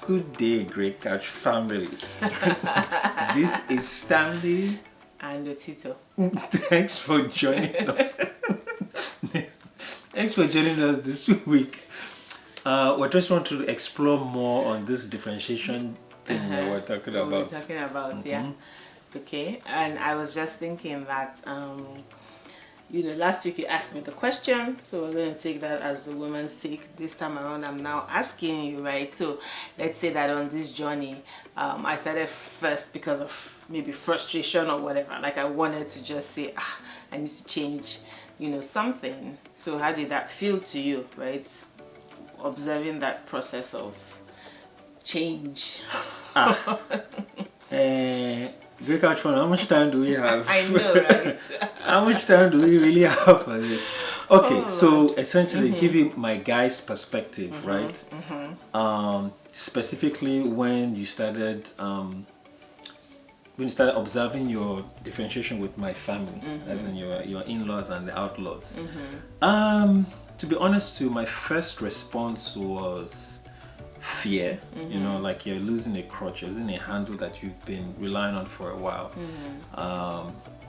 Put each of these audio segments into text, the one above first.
Good day, Great Couch family. This is Stanley. And Otito. Thanks for joining us. Thanks for joining us this week. We just want to explore more on this differentiation thing that we're talking about. Yeah. Okay. And I was just thinking that, last week you asked me the question, so we're going to take that as the woman's take. This time around, I'm now asking you, right? So let's say that on this journey, I started first because of maybe frustration or whatever. Like I wanted to just say, I need to change, something. So how did that feel to you, right? Observing that process of change. Great Couch fan, how much time do we have? I know, right? How much time do we really have for this? Okay, so essentially, give you my guy's perspective, right? Specifically, when you started observing your differentiation with my family, as in your in-laws and the outlaws. To be honest, my first response was fear. Like you're losing a crutch, you're losing a handle that you've been relying on for a while.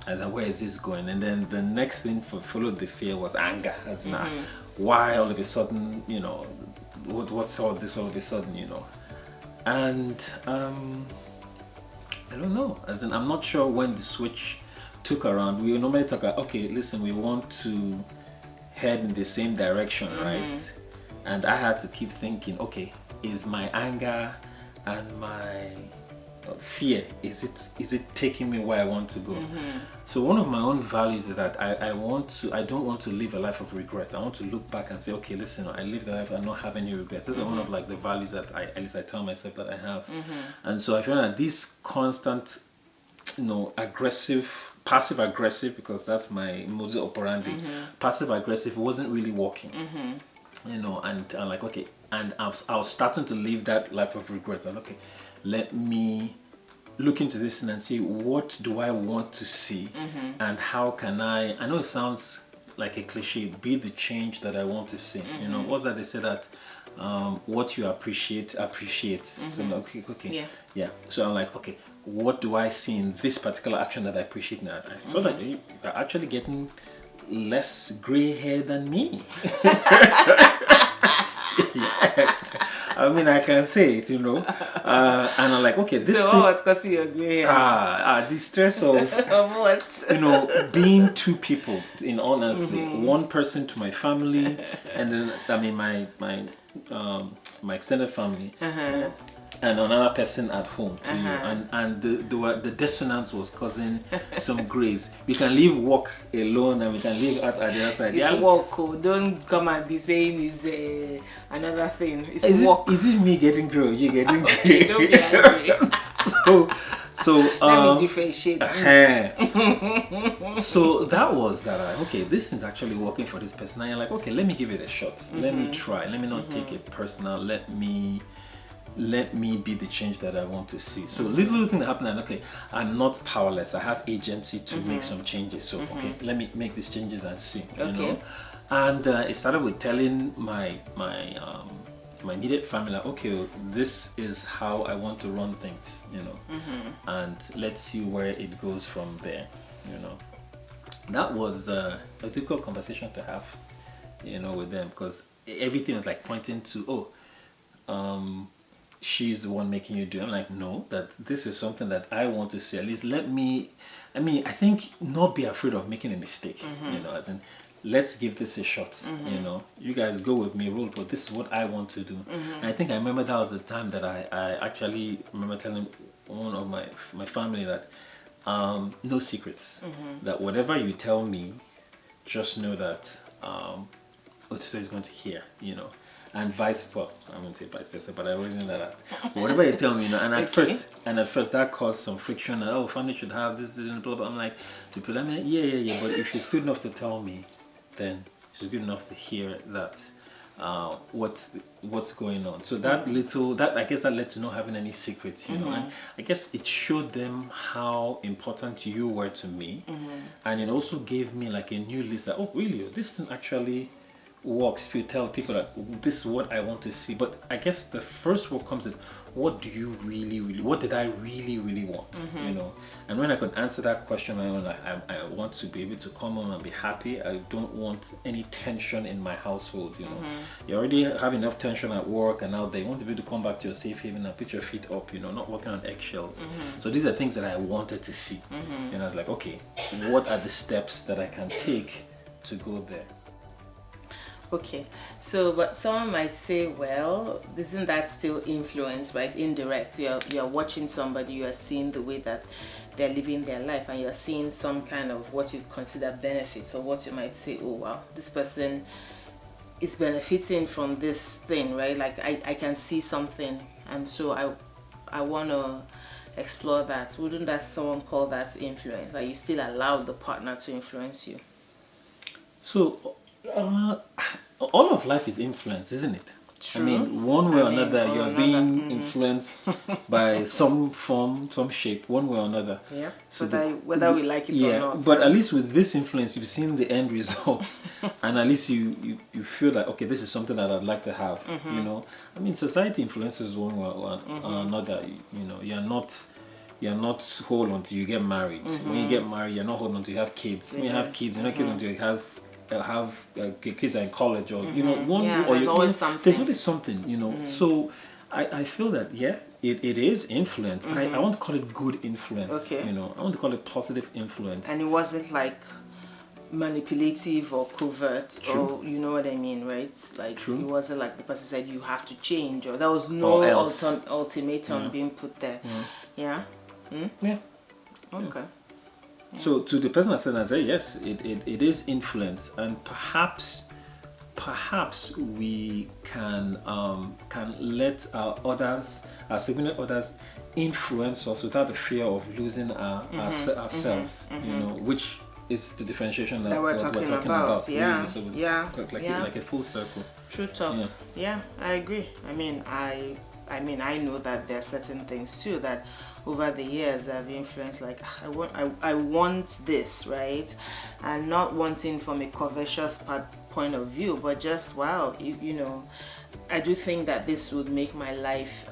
And then where is this going? And then the next thing followed the fear was anger, as in why all of a sudden, what's all this all of a sudden, and I don't know, as in I'm not sure when the switch took around. We normally talk about, okay, listen, we want to head in the same direction, right? And I had to keep thinking, okay, is my anger and my fear, is it taking me where I want to go? So one of my own values is that I don't want to live a life of regret. I want to look back and say, okay, listen, I lived a life and not have any regrets. This is one of like the values that at least I tell myself that I have. And so I feel that this constant, passive aggressive, because that's my modus operandi, passive aggressive wasn't really working. And I'm like, okay, and I was starting to live that life of regret. And okay, let me look into this and see, what do I want to see, and how can I know it sounds like a cliche, be the change that I want to see. What's that they say that what you appreciate. So I'm like, okay, yeah. So I'm like, okay, what do I see in this particular action that I appreciate now? I saw that you're actually getting less gray hair than me. Yes, I mean, I can say it, and I'm like, okay, this so thing, what was causing your gray hair? the stress of Of what? being two people, in honesty, one person to my family, and then my extended family, and another person at home to you, and the dissonance was causing some grays. We can leave work alone and we can leave at the other side. It's work. Don't come and be saying it's another thing. It's work. Is it me getting gray or you getting gray? Okay, don't be angry. So let me differentiate. So that was that. Okay, this is actually working for this person. And you're like, okay, let me give it a shot. Let me try. Let me not take it personal. Let me be the change that I want to see. So little thing that happened, and okay, I'm not powerless. I have agency to make some changes. So okay, let me make these changes and see. And it started with telling my immediate family, like, okay, this is how I want to run things, and let's see where it goes from there. That was a difficult conversation to have, with them, because everything was like pointing to, she's the one making you do. I'm like, no, that this is something that I want to see. At least I think not be afraid of making a mistake, as in, let's give this a shot. You guys go with me, roll, but this is what I want to do. And I think I remember that was the time that I actually remember telling one of my family that no secrets, that whatever you tell me, just know that Otito is going to hear, and I won't say vice versa, but I already know that. Whatever you tell me, and at first that caused some friction. And, family should have this, and blah blah. I'm like, yeah. But if she's good enough to tell me, then she's good enough to hear that what's going on. So that I guess that led to not having any secrets, and I guess it showed them how important you were to me, and it also gave me like a new list that, oh really, this thing actually works if you tell people that this is what I want to see. But I guess the first work comes in, what do you really, what did I really, really want? You know, and when I could answer that question, I want to be able to come home and be happy. I don't want any tension in my household. You know, you already have enough tension at work and out there. You want to be able to come back to your safe haven and put your feet up. You know, not walking on eggshells. So these are things that I wanted to see. And I was like, okay, what are the steps that I can take to go there? Okay, so but someone might say, well, isn't that still influence, right? Indirect. You're watching somebody, you are seeing the way that they're living their life, and you're seeing some kind of what you consider benefits, or what you might say, oh wow, this person is benefiting from this thing, right? Like I can see something, and so I want to explore that. Wouldn't that someone call that influence? Like you still allow the partner to influence you? So all of life is influence, isn't it? True. I mean, one way or another, you're being influenced by some form, some shape, one way or another. Yeah. So whether we like it or not. But at least with this influence, you've seen the end result, and at least you feel like, okay, this is something that I'd like to have. You know, I mean, society influences one way or another. You know, you're not whole until you get married. When you get married, you're not whole until you have kids. When you have kids, you're not kids until you have your kids are in college, or you know, there's always something. There's always something, you know. So I feel that it is influence, but I want to call it good influence. Okay. You know, I want to call it positive influence. And it wasn't like manipulative or covert. True. Or you know what I mean, right? Like True. It wasn't like the person said you have to change, or there was no ultimatum being put there. Yeah. Yeah. Okay. So to the person I said, yes, it is influence, and perhaps we can let our significant others influence us without the fear of losing ourselves. You know, which is the differentiation that we're talking about. Yeah. Really. So it's like a full circle. True talk. Yeah, I agree. I mean, I know that there are certain things too that over the years have influenced. Like I want this, right? And not wanting from a covetous point of view, but just wow, you know, I do think that this would make my life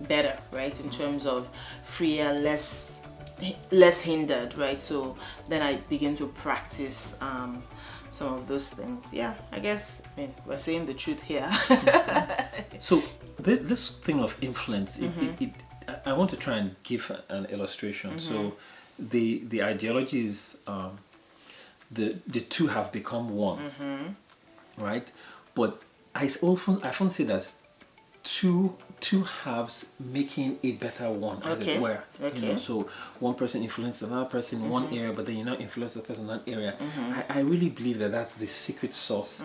better, right? In terms of freer, less hindered, right? So then I begin to practice some of those things. Yeah, I guess we're saying the truth here. So this thing of influence, I want to try and give an illustration. So the ideologies, the two have become one, right? But I often see that as two halves making a better one, as it were. You know, so one person influences another person in one area, but then you now influence the person in that area. I really believe that that's the secret sauce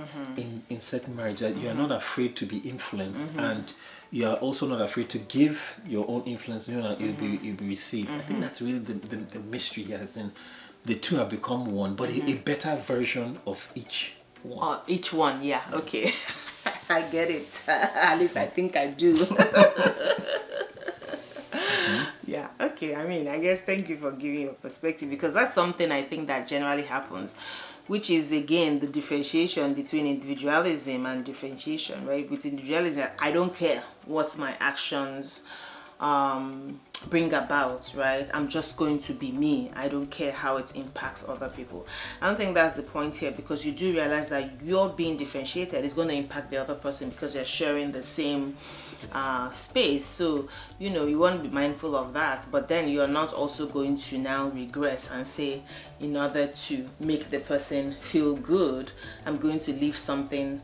in certain marriage, that you are not afraid to be influenced, and you are also not afraid to give your own influence. You know, you'll be received. I think that's really the mystery here, as in the two have become one, but a better version of each one. Each one, yeah, okay. I get it. At least I think I do. Yeah, okay. I mean, I guess thank you for giving your perspective, because that's something I think that generally happens, which is again the differentiation between individualism and differentiation, right? With individualism, I don't care what my actions bring about, right? I'm just going to be me. I don't care how it impacts other people. I don't think that's the point here, because you do realize that you're being differentiated is going to impact the other person because you're sharing the same space. So, you know, you want to be mindful of that, but then you're not also going to now regress and say, in order to make the person feel good, I'm going to leave something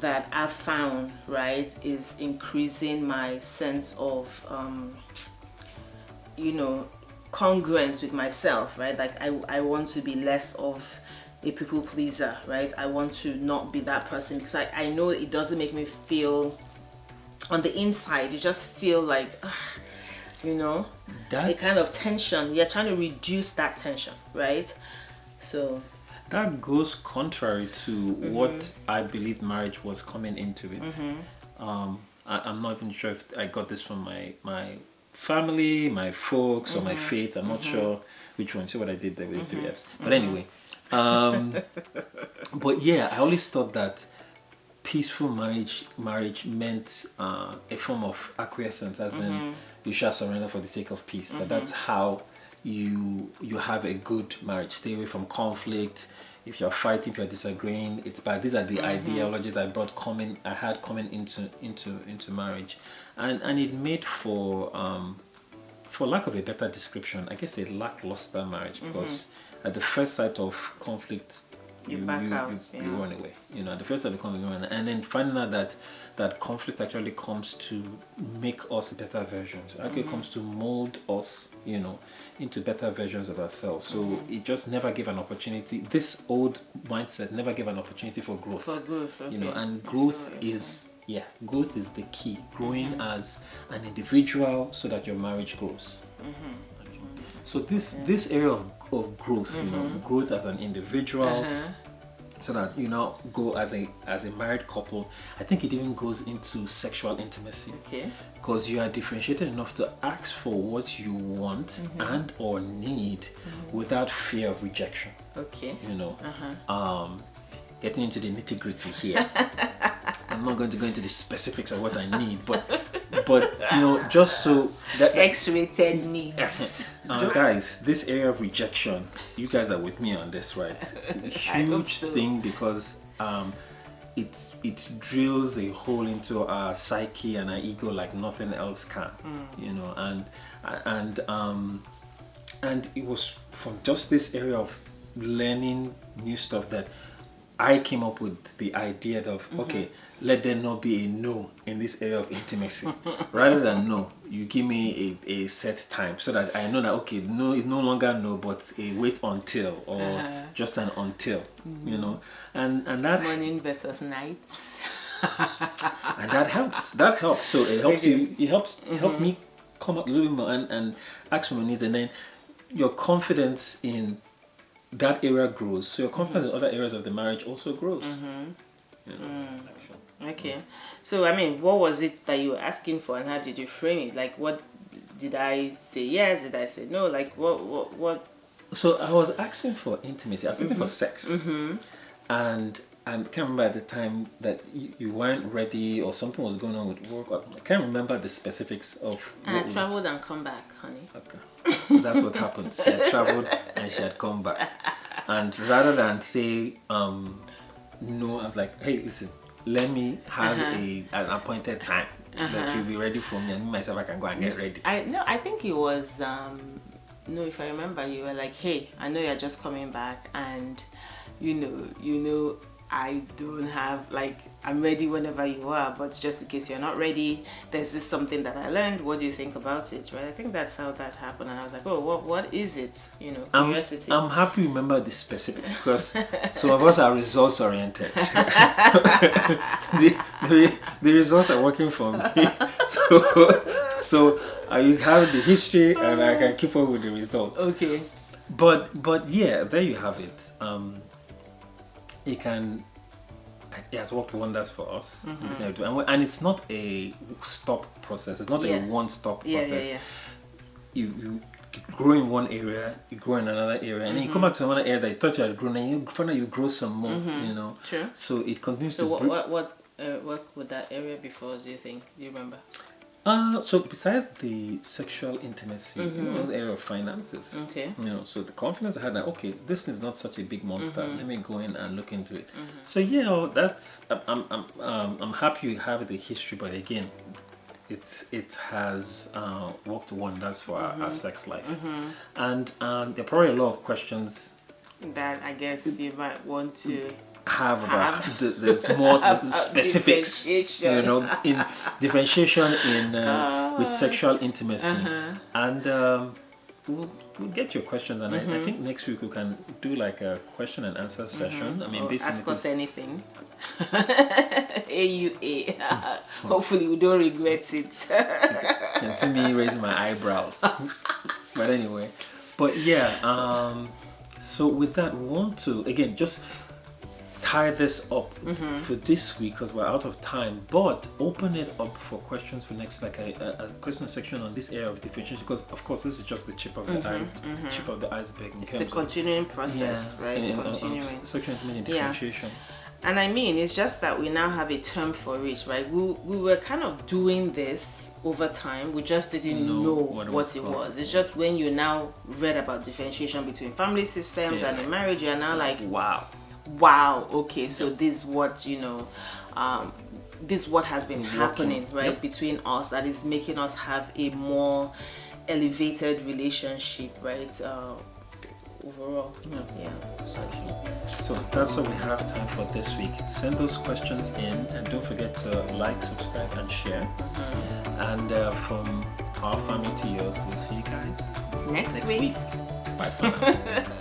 that I've found, right, is increasing my sense of you know, congruence with myself, right? Like I want to be less of a people pleaser, right? I want to not be that person, because I know it doesn't make me feel, on the inside you just feel like you know, a kind of tension. You're trying to reduce that tension, right? So that goes contrary to what I believe marriage was coming into it. I'm not even sure if I got this from my family, my folks, or my faith. I'm not sure which one. See what I did there with the 3 F's. But anyway, But yeah, I always thought that peaceful marriage meant a form of acquiescence, as in you shall surrender for the sake of peace. That's how you have a good marriage. Stay away from conflict. If you're fighting, if you're disagreeing, it's bad. These are the ideologies I had coming into marriage, and it made for lack of a better description, I guess a lackluster marriage, because at the first sight of conflict, you run away. At the first sight of conflict, you run away. And then finding out that conflict actually comes to make us better versions. It actually comes to mold us, into better versions of ourselves. So it just never gave an opportunity. This old mindset never gave an opportunity for growth. Okay. And growth is the key. Growing as an individual so that your marriage grows. So this area of growth, growth as an individual, so that you now go as a married couple. I think it even goes into sexual intimacy. Okay. Because you are differentiated enough to ask for what you want and or need without fear of rejection. Okay. Getting into the nitty-gritty here. I'm not going to go into the specifics of what I need, but just so that X-rated needs. Guys, this area of rejection, you guys are with me on this, right? Huge thing, because it drills a hole into our psyche and our ego like nothing else can. And it was from just this area of learning new stuff that I came up with the idea of, okay, let there not be a no in this area of intimacy. Rather than no, you give me a set time, so that I know that, okay, no is no longer no, but a wait until, or just an until, and that morning versus nights. And that helps. So it helps you. It helped me come up a little bit more and ask for my needs, and then your confidence in that area grows. So your confidence in other areas of the marriage also grows. Okay. So what was it that you were asking for, and how did you frame it? Like, what did I say yes? Did I say no? Like, what? So I was asking for intimacy. I was asking for sex, and I can't remember at the time that you weren't ready or something was going on with work. I can't remember the specifics of. I traveled and come back, honey. Okay, that's what happened. She had traveled and she had come back, and rather than say no, I was like, hey, listen, let me have an appointed time that you'll be ready for me, and me myself I can go and get ready. I think it was no, if I remember, you were like, hey, I know you're just coming back, and you know I don't have, like, I'm ready whenever you are, but just in case you're not ready, there's this something that I learned. What do you think about it? Right? I think that's how that happened, and I was like, oh, what is it? Curiosity. I'm happy you remember the specifics, because some of us are results oriented. the results are working for me, so I have the history and I can keep up with the results. Okay. But yeah, there you have it. It has worked wonders for us, and it's not a stop process. It's not a one-stop process. You grow in one area, you grow in another area, and then you come back to another area that you thought you had grown, and you grow some more. True. So it continues to. So what would that area be for? Do you think? Do you remember? So besides the sexual intimacy, the area of finances. Okay. So the confidence I had that, okay, this is not such a big monster. Let me go in and look into it. So yeah, that's I'm happy you have the history, but again, it has worked wonders for our sex life. And there are probably a lot of questions that I guess you might want to have about the more specifics, in differentiation in with sexual intimacy, and we'll get your questions, and I think next week we can do like a question and answer session. Ask us anything. AUA. Hopefully we don't regret it. You can see me raising my eyebrows. But anyway, so with that, we want to again just tie this up for this week because we're out of time, but open it up for questions for next, like a question section on this area of differentiation, because of course this is just the tip of the tip of the iceberg. It's a continuing process, right? Continuing. Sexual intimacy differentiation. And I mean, it's just that we now have a term for it, right? We were kind of doing this over time. We just didn't know what it was. It's just when you now read about differentiation between family systems and in marriage, you're now like, wow, okay, so this is what, you know, this is what has been happening, right, between us, that is making us have a more elevated relationship, right, overall. So that's all we have time for this week. Send those questions in, and don't forget to like, subscribe, and share. And from our family to yours, we'll see you guys next week. Bye for now.